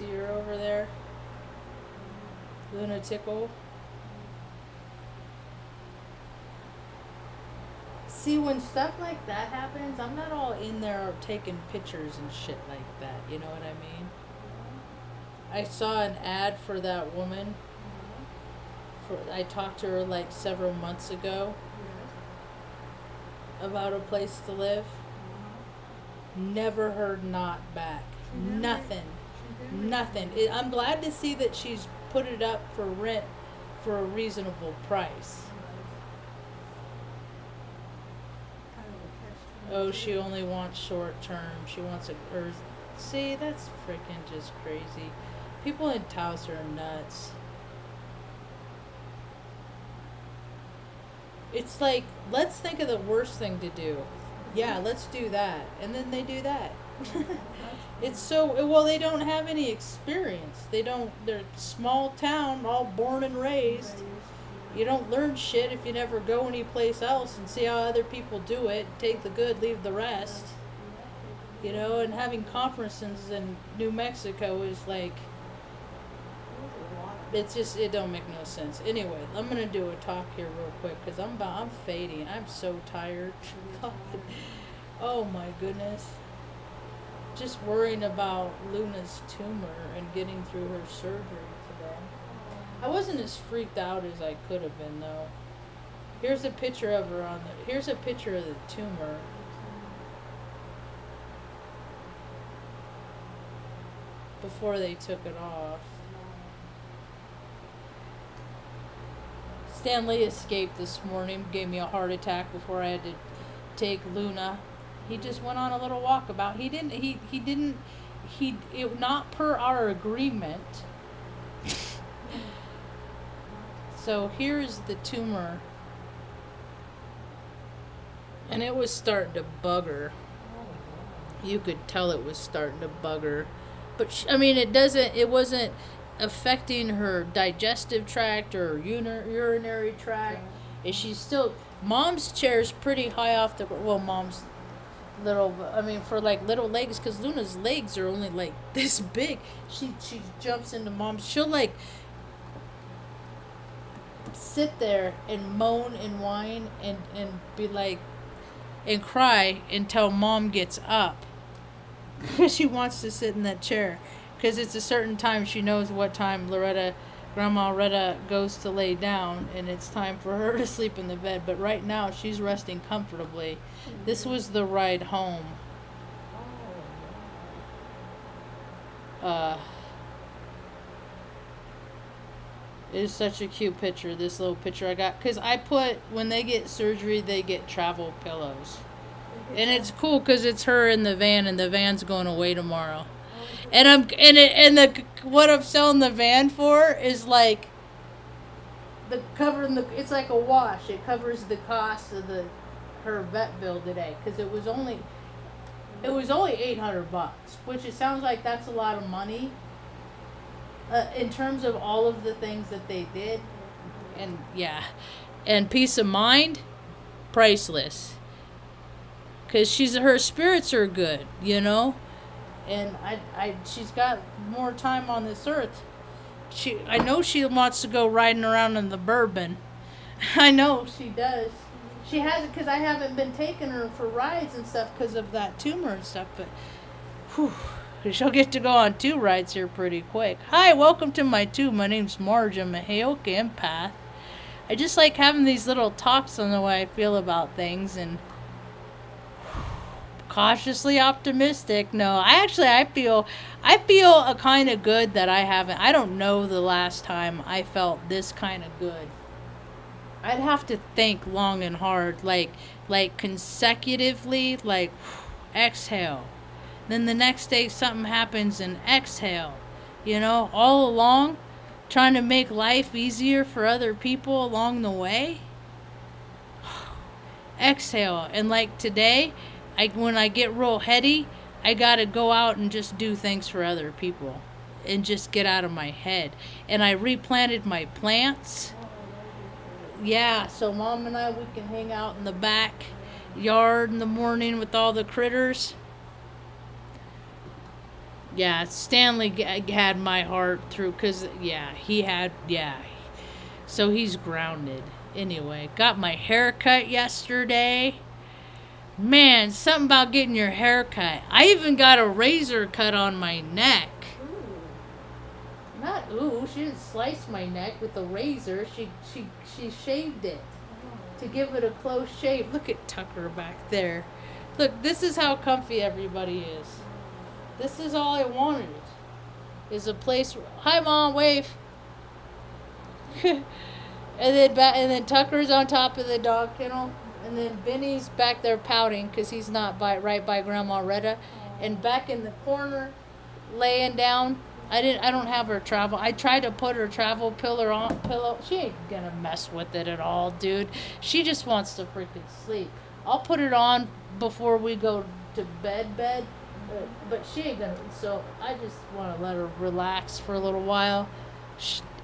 See her over there? Lunatical. See, when stuff like that happens, I'm not all in there taking pictures and shit like that. You know what I mean? I saw an ad for that woman. I talked to her like several months ago about a place to live. Never heard not back. Nothing. Nothing. I'm glad to see that she's put it up for rent for a reasonable price. Oh, she only wants short term. She wants see, that's freaking just crazy. People in Taos are nuts. It's like, let's think of the worst thing to do. Yeah, let's do that. And then they do that. It's so, well, they don't have any experience. They're small town, all born and raised. You don't learn shit if you never go anyplace else and see how other people do it. Take the good, leave the rest. You know, and having conferences in New Mexico is like, it's just, it don't make no sense. Anyway, I'm going to do a talk here real quick because I'm fading. I'm so tired. Oh my goodness. Just worrying about Luna's tumor and getting through her surgery today. I wasn't as freaked out as I could have been though. Here's a picture of her here's a picture of the tumor. Before they took it off. Stanley escaped this morning, gave me a heart attack before I had to take Luna. He just went on a little walkabout. Not per our agreement. So here's the tumor. And it was starting to bugger. You could tell it was starting to bugger. But it wasn't affecting her digestive tract or urinary tract. Is she still, Mom's chair's pretty high off the, well, Mom's little, for like little legs, because Luna's legs are only like this big. She jumps into Mom's, she'll like sit there and moan and whine and be like, and cry until Mom gets up. Because she wants to sit in that chair. Because it's a certain time, she knows what time Grandma Loretta goes to lay down, and it's time for her to sleep in the bed. But right now, she's resting comfortably. This was the ride home. It is such a cute picture, this little picture I got. Because I put, when they get surgery, they get travel pillows. And it's cool because it's her in the van, and the van's going away tomorrow. And what I'm selling the van for is like it's like a wash. It covers the cost of her vet bill today because it was only $800, which it sounds like that's a lot of money in terms of all of the things that they did. And yeah, and peace of mind, priceless. Because her spirits are good, you know. And she's got more time on this earth. I know she wants to go riding around in the bourbon. I know she does. She hasn't, because I haven't been taking her for rides and stuff because of that tumor and stuff. But she'll get to go on 2 rides here pretty quick. Hi, welcome to my tube. My name's Marge. I'm a Heyoka empath. I just like having these little talks on the way I feel about things and cautiously optimistic. No, I feel a kind of good that I don't know the last time I felt this kind of good. I'd have to think long and hard, like consecutively, like exhale. Then the next day something happens and exhale. You know, all along trying to make life easier for other people along the way. Exhale. And like today, when I get real heady, I gotta go out and just do things for other people and just get out of my head. And I replanted my plants. Yeah, so Mom and we can hang out in the back yard in the morning with all the critters. Yeah, Stanley had my heart through, because, yeah, he had, yeah. So he's grounded. Anyway, got my hair cut yesterday. Man, something about getting your hair cut. I even got a razor cut on my neck. Not ooh, she didn't slice my neck with a razor. She shaved it to give it a close shave. Look at Tucker back there. Look, this is how comfy everybody is. This is all I wanted. Is a place. Hi, Mom. Wave. and then Tucker's on top of the dog kennel, and then Benny's back there pouting because he's not right by Grandma Retta, and back in the corner, laying down. I don't have her travel. I tried to put her travel pillow. She ain't gonna mess with it at all, dude. She just wants to freaking sleep. I'll put it on before we go to bed. But she ain't gonna. So I just want to let her relax for a little while,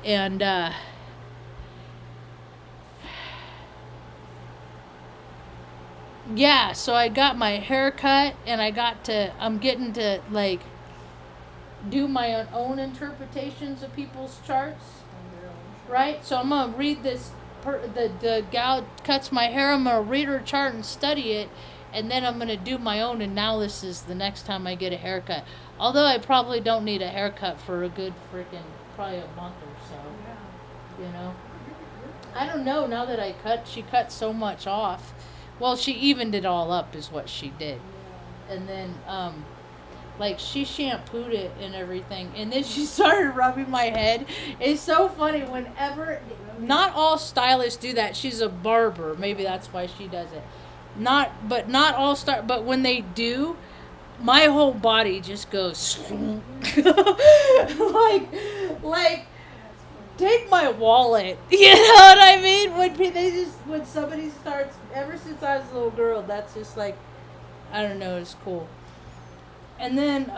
and yeah. So I got my hair cut, and I'm getting to like do my own interpretations of people's charts, right? So I'm gonna read this. The gal cuts my hair. I'm gonna read her chart and study it. And then I'm going to do my own analysis the next time I get a haircut. Although I probably don't need a haircut for a good probably a month or so. You know? I don't know, now that she cut so much off. Well, she evened it all up is what she did. And then, like, she shampooed it and everything. And then she started rubbing my head. It's so funny whenever, not all stylists do that. She's a barber. Maybe that's why she does it. Not all but when they do, my whole body just goes like take my wallet. You know what I mean? When somebody starts, ever since I was a little girl, that's just like, I don't know, it's cool. And then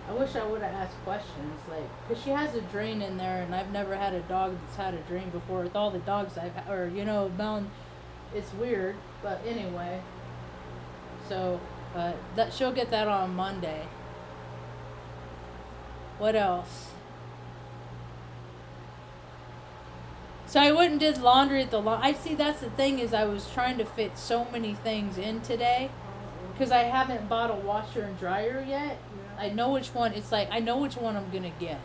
I wish I would have asked questions, like, because she has a drain in there, and I've never had a dog that's had a drain before. With all the dogs it's weird, but anyway. So, that she'll get that on Monday. What else? So I went and did laundry at the I see, that's the thing, is I was trying to fit so many things in today, because I haven't bought a washer and dryer yet. I know which one. It's like I know which one I'm gonna get.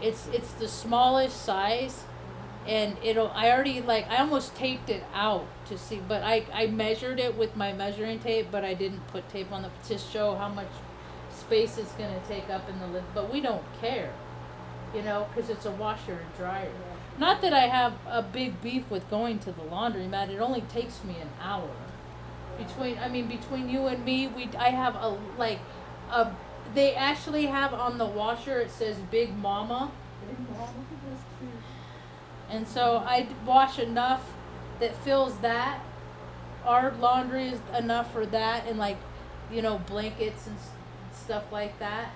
It's the smallest size, and I almost taped it out to see, but I measured it with my measuring tape, but I didn't put tape on to show how much space it's gonna take up in the lid. But we don't care, because it's a washer and dryer. Not that I have a big beef with going to the laundromat. It only takes me an hour. Between you and me, I have they actually have on the washer, it says Big Mama. And so I wash enough that fills that. Our laundry is enough for that, and blankets and stuff like that.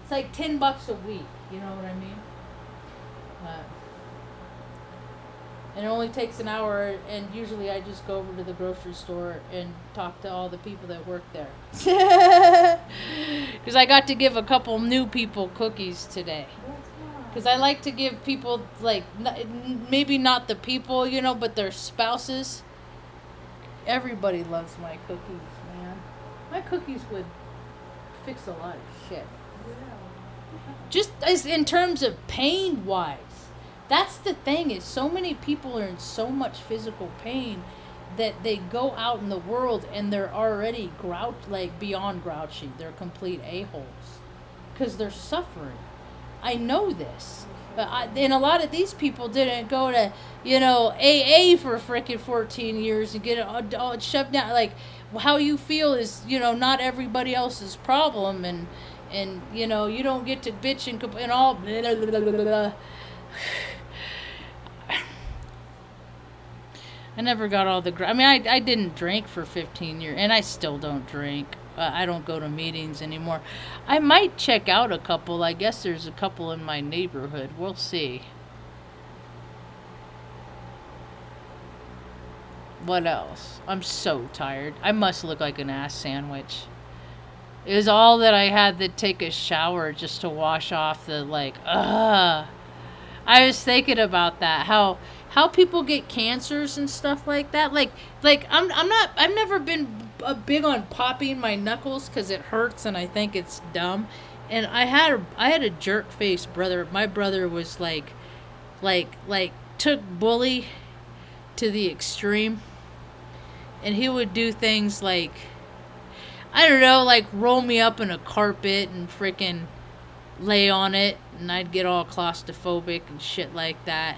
It's like $10 a week, you know what I mean? And it only takes an hour, and usually I just go over to the grocery store and talk to all the people that work there. Because I got to give a couple new people cookies today. Because I like to give people, maybe not the people, but their spouses. Everybody loves my cookies, man. My cookies would fix a lot of shit. Just as in terms of pain-wise. That's the thing, is so many people are in so much physical pain that they go out in the world and they're already beyond grouchy. They're complete a-holes because they're suffering. I know this. And a lot of these people didn't go to, AA for frickin' 14 years and get it all shoved down. Like, how you feel is, not everybody else's problem. And you don't get to bitch and all blah, blah, blah, blah, blah. I never got all the... I didn't drink for 15 years, and I still don't drink. I don't go to meetings anymore. I might check out a couple. I guess there's a couple in my neighborhood. We'll see. What else? I'm so tired. I must look like an ass sandwich. It was all that I had to take a shower just to wash off the like, ugh. I was thinking about that. How people get cancers and stuff like that. Like I've never been big on popping my knuckles because it hurts and I think it's dumb. And I had a jerk face brother. My brother was like took bully to the extreme, and he would do things like, I don't know, like roll me up in a carpet and freaking lay on it, and I'd get all claustrophobic and shit like that.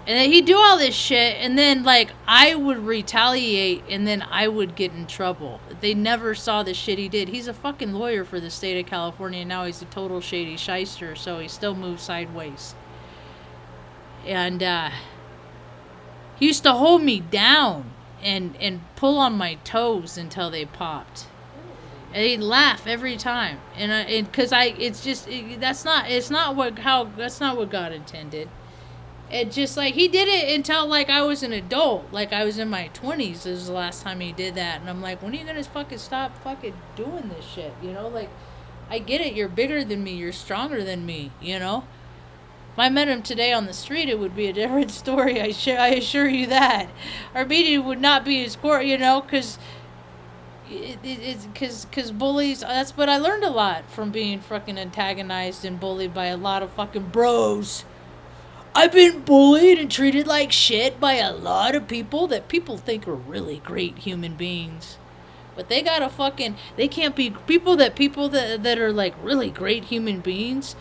And then he'd do all this shit, and then like I would retaliate, and then I would get in trouble. They never saw the shit he did. He's a fucking lawyer for the state of California, and now he's a total shady shyster, so he still moves sideways. And he used to hold me down and pull on my toes until they popped. And he'd laugh every time, that's not what God intended. It just like he did it until like I was an adult, like I was in my 20s. This was the last time he did that, and I'm like, when are you gonna fucking stop fucking doing this shit? You know, like I get it, you're bigger than me, you're stronger than me. You know, if I met him today on the street, it would be a different story. I assure you that. Our meeting would not be as core, you know, because. Because bullies, that's what I learned a lot from being fucking antagonized and bullied by a lot of fucking bros. I've been bullied and treated like shit by a lot of people that people think are really great human beings. But they gotta fucking, they can't be people that are like really great human beings.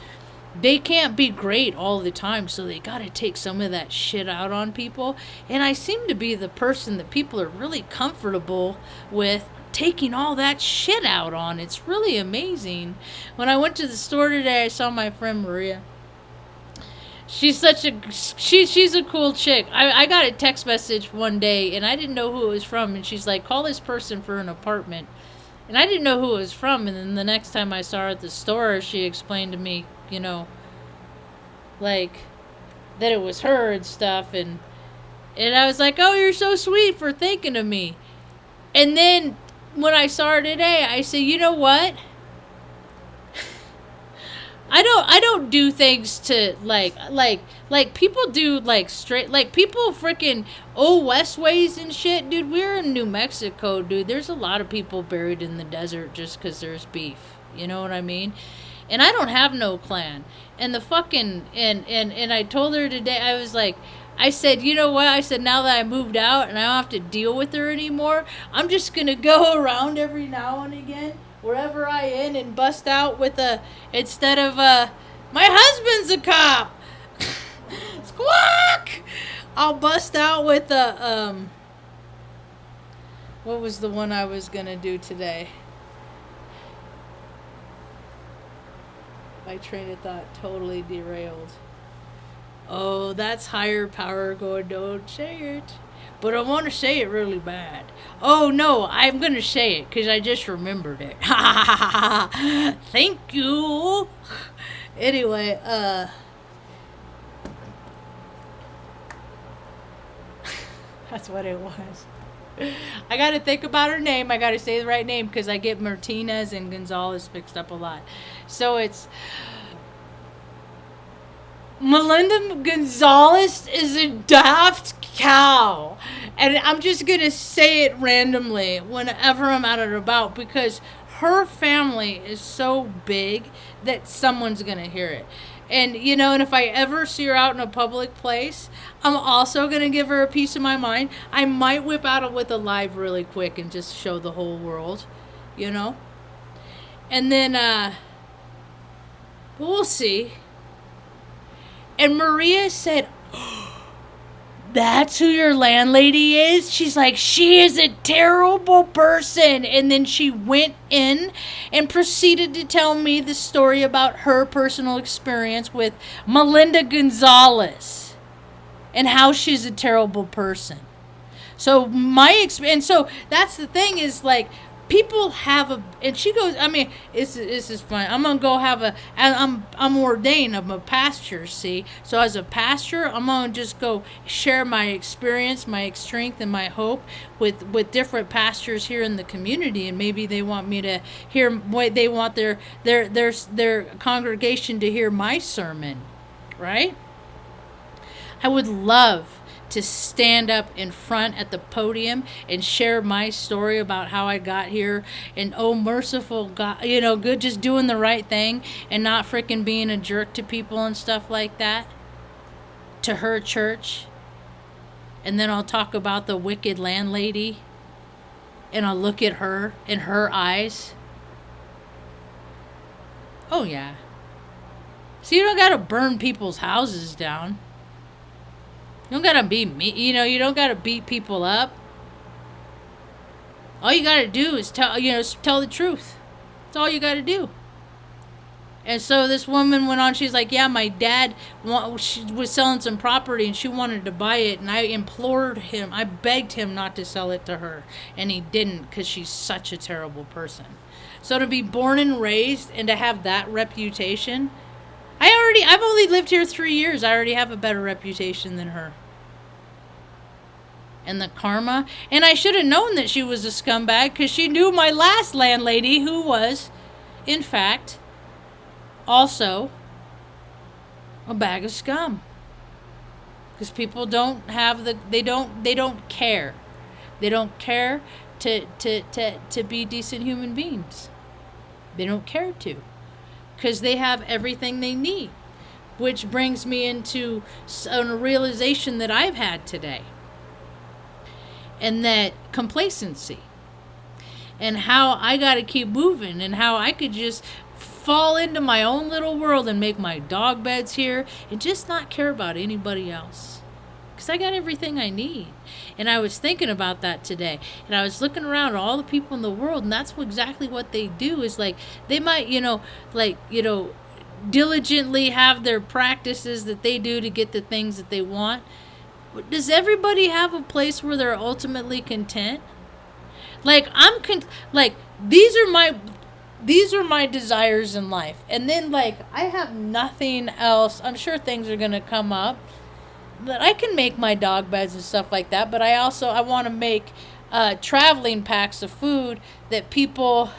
They can't be great all the time, so they gotta take some of that shit out on people. And I seem to be the person that people are really comfortable with taking all that shit out on. It's really amazing. When I went to the store today, I saw my friend Maria. She's a cool chick. I got a text message one day, and I didn't know who it was from, and she's like, call this person for an apartment. And I didn't know who it was from, and then the next time I saw her at the store, she explained to me, you know, like, that it was her and stuff, and I was like, oh, you're so sweet for thinking of me. And then when I saw her today, I said, you know what? I don't do things to like people do like straight, like people freaking West ways and shit, dude. We're in New Mexico, dude. There's a lot of people buried in the desert just because there's beef. You know what I mean? And I don't have no clan. And the fucking and I told her today, I was like, I said, you know what? I said, now that I moved out and I don't have to deal with her anymore, I'm just gonna go around every now and again, wherever I am, and bust out with instead of my husband's a cop. Squawk! I'll bust out with what was the one I was gonna do today? My train of thought totally derailed. Oh, that's higher power going, don't say it. But I want to say it really bad. Oh, no, I'm going to say it because I just remembered it. Thank you. Anyway, that's what it was. I got to think about her name. I got to say the right name because I get Martinez and Gonzalez mixed up a lot. So it's... Melinda Gonzalez is a daft cow. And I'm just going to say it randomly whenever I'm out and about because her family is so big that someone's going to hear it. And, you know, and if I ever see her out in a public place, I'm also going to give her a piece of my mind. I might whip out with a live really quick and just show the whole world, you know. And then, we'll see. And Maria said, oh, that's who your landlady is? She's like, she is a terrible person. And then she went in and proceeded to tell me the story about her personal experience with Melinda Gonzalez and how she's a terrible person. So my experience, so that's the thing is like, people have and she goes, I mean, this is fun. I'm gonna go I'm ordained. I'm a pastor, see. So as a pastor, I'm gonna just go share my experience, my strength, and my hope with different pastors here in the community, and maybe they want me to hear what they want their congregation to hear my sermon, right? I would love to stand up in front at the podium and share my story about how I got here, and oh merciful God, good, just doing the right thing and not freaking being a jerk to people and stuff like that, to her church. And then I'll talk about the wicked landlady, and I'll look at her in her eyes. Oh yeah. So you don't gotta burn people's houses down. You don't gotta be me, you don't gotta beat people up. All you gotta do is tell the truth. That's all you gotta do. And so this woman went on, she's like, yeah, my dad she was selling some property and she wanted to buy it, and I implored him, I begged him not to sell it to her, and he didn't, because she's such a terrible person. So to be born and raised and to have that reputation, I've only lived here 3 years. I already have a better reputation than her. And the karma. And I should have known that she was a scumbag, because she knew my last landlady, who was, in fact, also a bag of scum. Because people don't have they don't care. They don't care to be decent human beings. They don't care to. Because they have everything they need. Which brings me into a realization that I've had today. And that complacency. And how I got to keep moving. And how I could just fall into my own little world and make my dog beds here. And just not care about anybody else. Because I got everything I need. And I was thinking about that today. And I was looking around at all the people in the world. And that's exactly what they do. Is like, they might, diligently have their practices that they do to get the things that they want. Does everybody have a place where they're ultimately content? Like, these are my desires in life. And then, I have nothing else. I'm sure things are going to come up. But I can make my dog beds and stuff like that. But I want to make traveling packs of food that people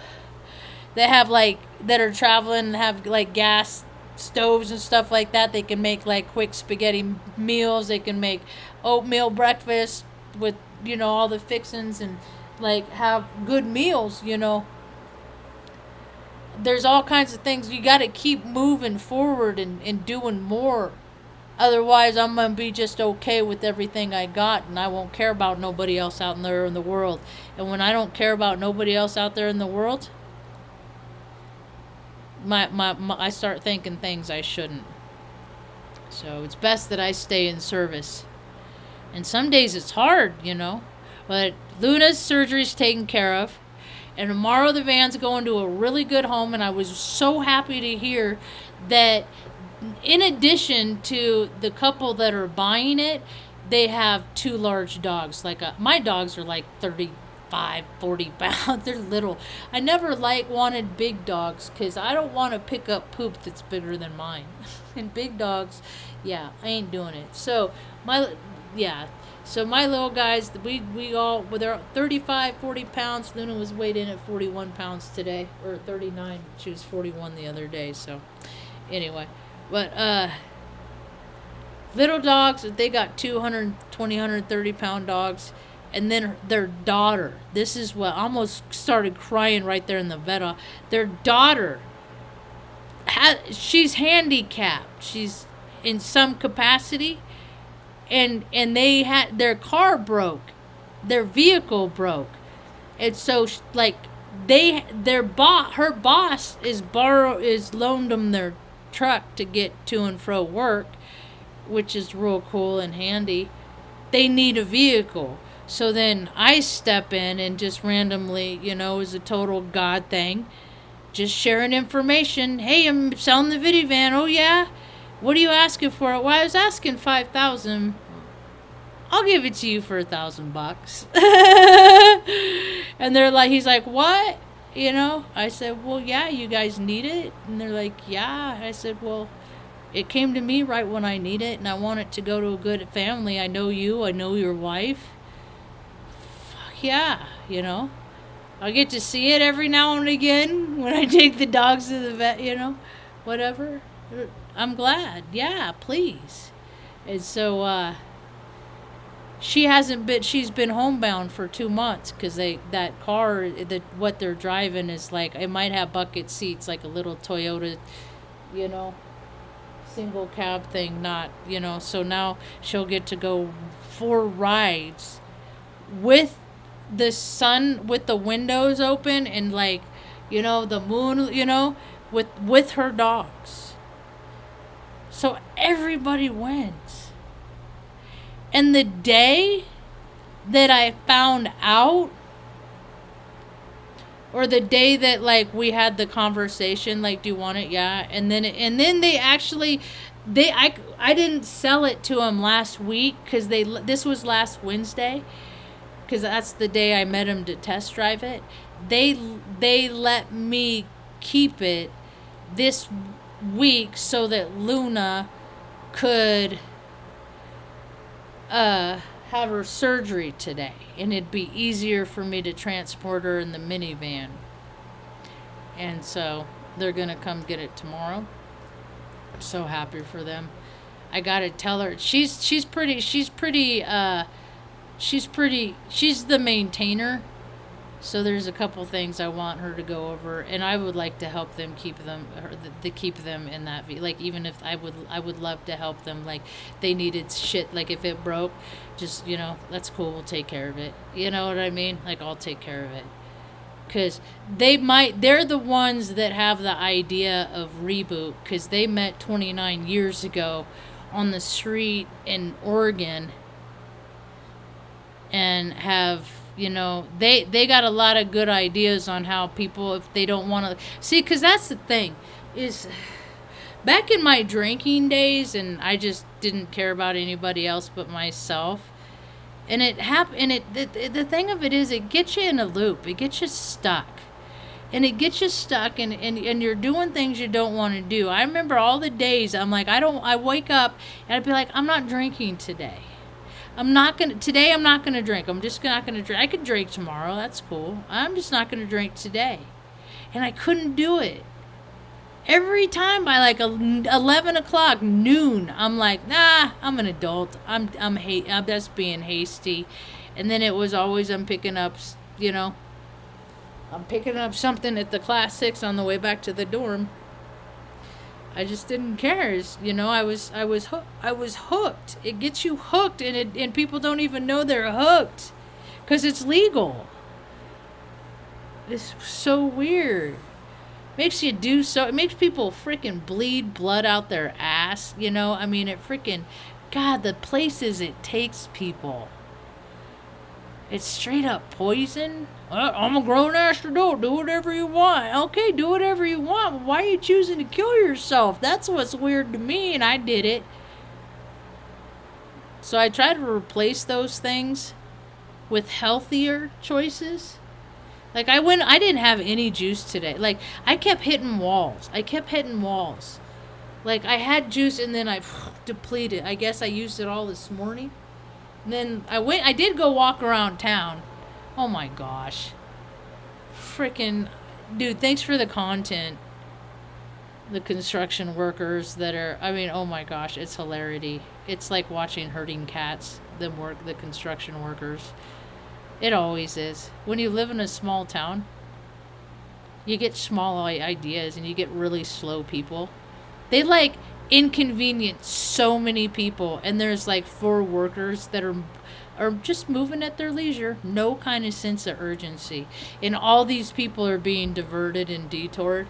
that have, that are traveling and have, gas stoves and stuff like that. They can make, quick spaghetti meals. They can make oatmeal breakfast with, all the fixings, and, have good meals, There's all kinds of things. You got to keep moving forward and doing more. Otherwise, I'm going to be just okay with everything I got, and I won't care about nobody else out there in the world. And when I don't care about nobody else out there in the world, I start thinking things I shouldn't. So it's best that I stay in service. And some days it's hard, But Luna's surgery's taken care of. And tomorrow the van's going to a really good home. And I was so happy to hear that in addition to the couple that are buying it, they have 2 large dogs. My dogs are 35, 40 pounds. They're little. I never wanted big dogs, because I don't want to pick up poop that's bigger than mine. And big dogs, yeah, I ain't doing it. So my little guys, we all, they're 35, 40 pounds. Luna was weighed in at 41 pounds today, or 39. She was 41 the other day. So anyway, but little dogs, they got 220, 130 pound dogs. And then their daughter, this is what, I almost started crying right there in the vet. Their daughter, she's handicapped. She's in some capacity. And they had, their car broke. Their vehicle broke. And so, her boss is loaned them their truck to get to and fro work, which is real cool and handy. They need a vehicle. So then I step in and just randomly, is a total God thing. Just sharing information. Hey, I'm selling the video van. Oh, yeah? What are you asking for? Well, I was asking $5,000. I'll give it to you for $1,000. And they're like, he's like, what? You know, I said, well, yeah, you guys need it. And they're like, yeah. I said, well, it came to me right when I need it, and I want it to go to a good family. I know you, I know your wife. Fuck yeah, you know. I get to see it every now and again when I take the dogs to the vet, you know, whatever. I'm glad. Yeah, please. And so, she's been homebound for 2 months because that car, what they're driving is like, it might have bucket seats, like a little Toyota, you know, single cab thing, not, you know, so now she'll get to go 4 rides with the sun, with the windows open, and like, you know, the moon, you know, with her dogs. So everybody wins. And the day that I found out, or the day that like we had the conversation, like, do you want it? Yeah. And then they actually, I didn't sell it to them last week because this was last Wednesday, because that's the day I met him to test drive it. They let me keep it this week so that Luna could have her surgery today, and it'd be easier for me to transport her in the minivan. And so they're gonna come get it tomorrow. I'm so happy for them. I gotta tell her she's the maintainer. So there's a couple things I want her to go over, and I would like to help them keep them in that like, even if I would love to help them, like they needed shit, like if it broke, just, you know, that's cool, we'll take care of it, you know what I mean, like I'll take care of it, because they're the ones that have the idea of Reboot, because they met 29 years ago on the street in Oregon, and have, you know, they got a lot of good ideas on how people, if they don't want to see, because that's the thing, is back in my drinking days, and I just didn't care about anybody else but myself, and it happened, and the thing of it is, it gets you in a loop, it gets you stuck, and you're doing things you don't want to do. I remember all the days I'm like, I wake up and I'd be like, I'm not drinking today. Today I'm not gonna drink. I'm just not gonna drink. I could drink tomorrow, that's cool. I'm just not gonna drink today. And I couldn't do it. Every time by like 11 o'clock, noon, I'm like, nah, I'm an adult. I'm just being hasty. And then it was always, I'm picking up something at the class 6 on the way back to the dorm. I just didn't care. You know, I was hooked. It gets you hooked, and people don't even know they're hooked because it's legal. It's so weird. Makes you do so. It makes people freaking bleed blood out their ass. You know, I mean, it freaking, God, the places it takes people. It's straight up poison. I'm a grown-ass adult. Do whatever you want. Okay, do whatever you want. Why are you choosing to kill yourself? That's what's weird to me, and I did it. So I try to replace those things with healthier choices. Like, I didn't have any juice today. Like, I kept hitting walls. Like, I had juice, and then I depleted. I guess I used it all this morning. And then I did go walk around town. Oh my gosh. Freaking, dude, thanks for the content. The construction workers that are, I mean, oh my gosh, it's hilarity. It's like watching herding cats, the construction workers. It always is. When you live in a small town, you get small ideas and you get really slow people. They like inconvenience so many people, and there's like 4 workers that are just moving at their leisure, no kind of sense of urgency, and all these people are being diverted and detoured.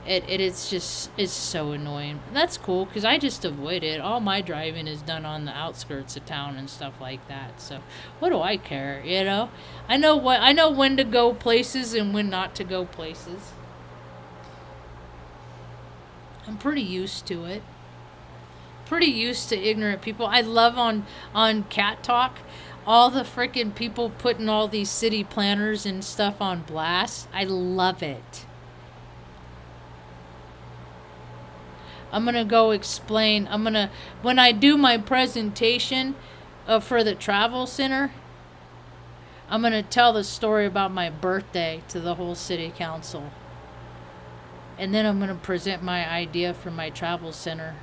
It's so annoying. That's cool, because I just avoid it. All my driving is done on the outskirts of town and stuff like that, so what do I care, you know? I know when to go places and when not to go places. I'm pretty used to it. Pretty used to ignorant people. I love on Cat Talk. all the freaking people putting all these city planners and stuff on blast. I love it. I'm going to go explain. When I do my presentation for the travel center, I'm going to tell the story about my birthday to the whole city council. And then I'm going to present my idea for my travel center.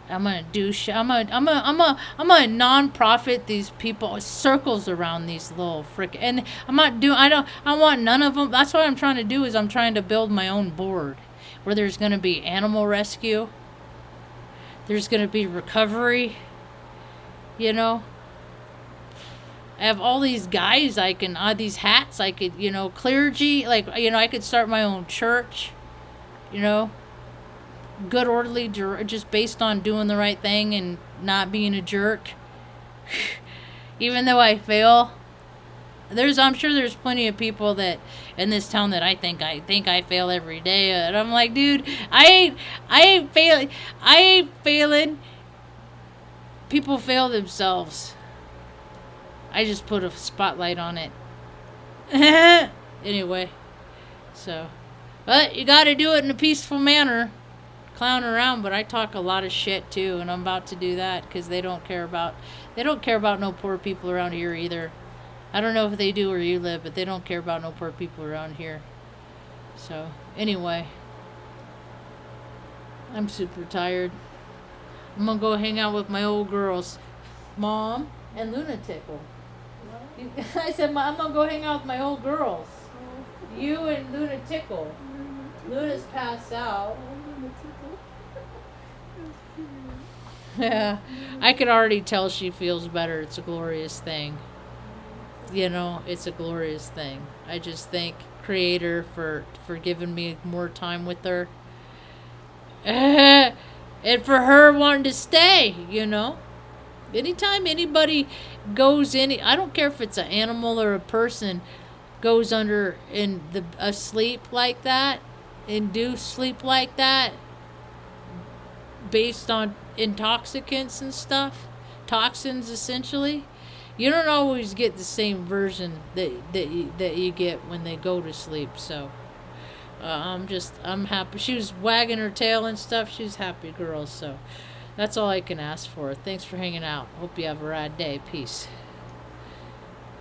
I'm gonna do. I'm a non-profit these people circles around these little frick. And I'm not doing. I want none of them. That's what I'm trying to do. Is I'm trying to build my own board, where there's gonna be animal rescue. There's gonna be recovery. You know. I have all these guys. I can these hats. I could clergy. Like I could start my own church. Good orderly, just based on doing the right thing and not being a jerk. Even though I fail, I'm sure there's plenty of people that in this town that I think I fail every day, and I'm like, dude, I ain't failing. I ain't failing. People fail themselves. I just put a spotlight on it. Anyway, but you got to do it in a peaceful manner. Clown around, but I talk a lot of shit too, and I'm about to do that because they don't care about no poor people around here either. I don't know if they do where you live, but they don't care about no poor people around here. So anyway, I'm super tired. I'm gonna go hang out with my old girls, Mom and Lunatickle. I said I'm gonna go hang out with my old girls. You and Lunatickle. Luna's passed out. Yeah, I could already tell she feels better. It's a glorious thing. It's a glorious thing. I just thank Creator for giving me more time with her. And for her wanting to stay, Anytime anybody goes in, I don't care if it's an animal or a person, goes under a sleep like that, induced sleep like that, based on intoxicants and stuff, toxins essentially, you don't always get the same version that you get when they go to sleep. So I'm happy. She was wagging her tail and stuff. She's a happy girl. So that's all I can ask for. Thanks for hanging out. Hope you have a rad day. Peace.